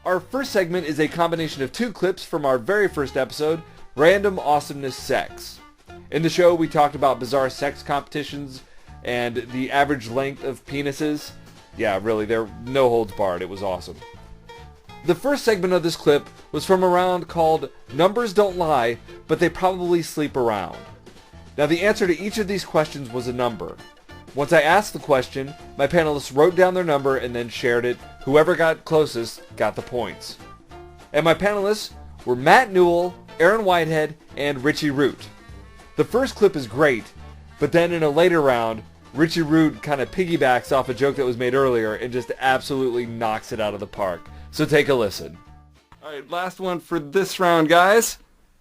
Our first segment is a combination of two clips from our very first episode, Random Awesomeness Sex. In the show, we talked about bizarre sex competitions and the average length of penises. Yeah, really, they're no holds barred. It was awesome. The first segment of this clip was from a round called Numbers Don't Lie, but They Probably Sleep Around. Now, the answer to each of these questions was a number. Once I asked the question, my panelists wrote down their number and then shared it. Whoever got closest got the points. And my panelists were Matt Newell, Erin Whitehead, and Richie Root. The first clip is great, but then in a later round, Richie Root kind of piggybacks off a joke that was made earlier and just absolutely knocks it out of the park. So take a listen. All right, last one for this round, guys.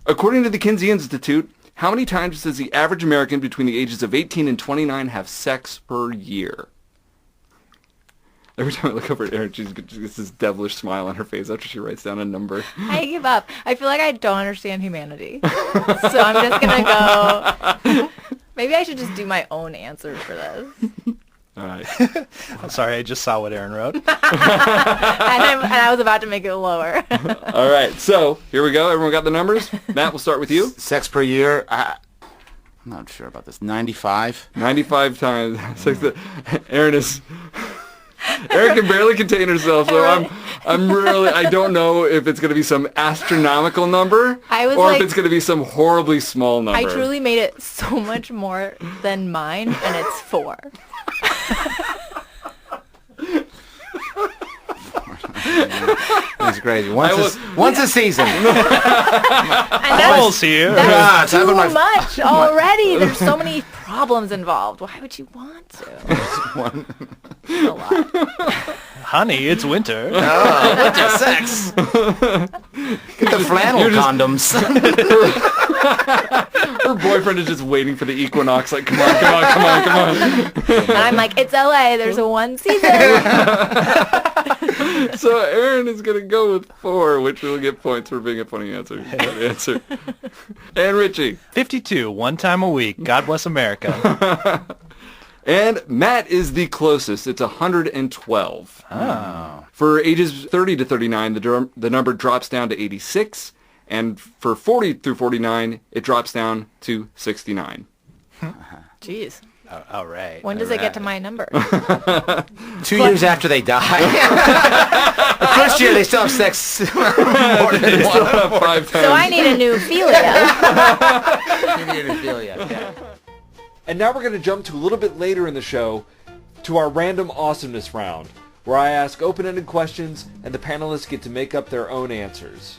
According to the Kinsey Institute, how many times does the average American between the ages of 18 and 29 have sex per year? Every time I look over at Erin, she's got this devilish smile on her face after she writes down a number. I give up. I feel like I don't understand humanity. So I'm just going to go... Maybe I should just do my own answer for this. All right. I'm sorry, I just saw what Erin wrote. and I was about to make it lower. All right, so here we go. Everyone got the numbers? Matt, we'll start with you. Sex per year? I'm not sure about this. 95? 95 times. Erin can barely contain herself, so I'm really, I don't know if it's going to be some astronomical number or if it's going to be some horribly small number. I truly made it so much more than mine, and it's 4. That's crazy. Once a season. Almost here. That's too much already. There's so many problems involved. Why would you want to? A lot. Honey, it's winter. Oh, winter sex. Get the flannel condoms. Her boyfriend is just waiting for the equinox, like, come on. And I'm like, it's LA. There's a one season. So Erin is going to go with 4, which will get points for being a funny answer. Good answer. And Richie. 52, one time a week. God bless America. And Matt is the closest. It's 112. Oh. For ages 30 to 39, the number drops down to 86. And for 40 through 49, it drops down to 69. Jeez. All right. When does it get to my number? 2 years after they die. The first year they still have sex more than Still have 5 times. So I need a new philia. Yeah. And now we're going to jump to a little bit later in the show to our Random Awesomeness round, where I ask open-ended questions and the panelists get to make up their own answers.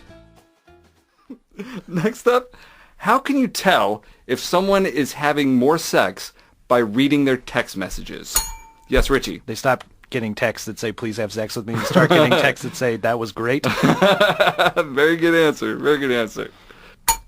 Next up, how can you tell if someone is having more sex by reading their text messages? Yes, Richie. They stop getting texts that say, please have sex with me, and start getting texts that say, that was great. Very good answer. Very good answer.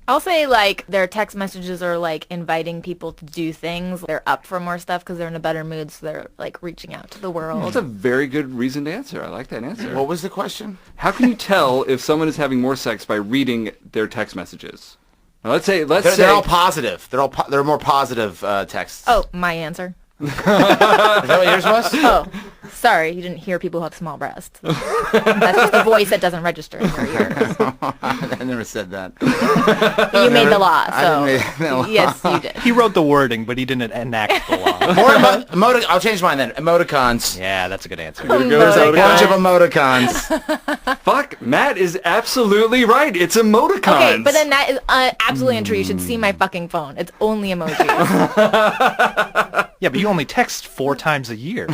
I'll say, like, their text messages are, like, inviting people to do things. They're up for more stuff because they're in a better mood, so they're, like, reaching out to the world. That's a very good reasoned answer. I like that answer. What was the question? How can you tell if someone is having more sex by reading their text messages? Now, let's say they're all positive. They're more positive texts. Oh, my answer. Is that what yours was? Oh, sorry, you didn't hear people who have small breasts. That's just the voice that doesn't register in your ears. I never said that. You made the law, so I didn't make the law. Yes, you did. He wrote the wording, but he didn't enact the law. I'll change mine then. Emoticons. Yeah, that's a good answer. There's a bunch of emoticons. Fuck, Matt is absolutely right. It's emoticons. Okay, but then that is absolutely untrue. You should see my fucking phone. It's only emojis. Yeah, but you only text 4 times a year.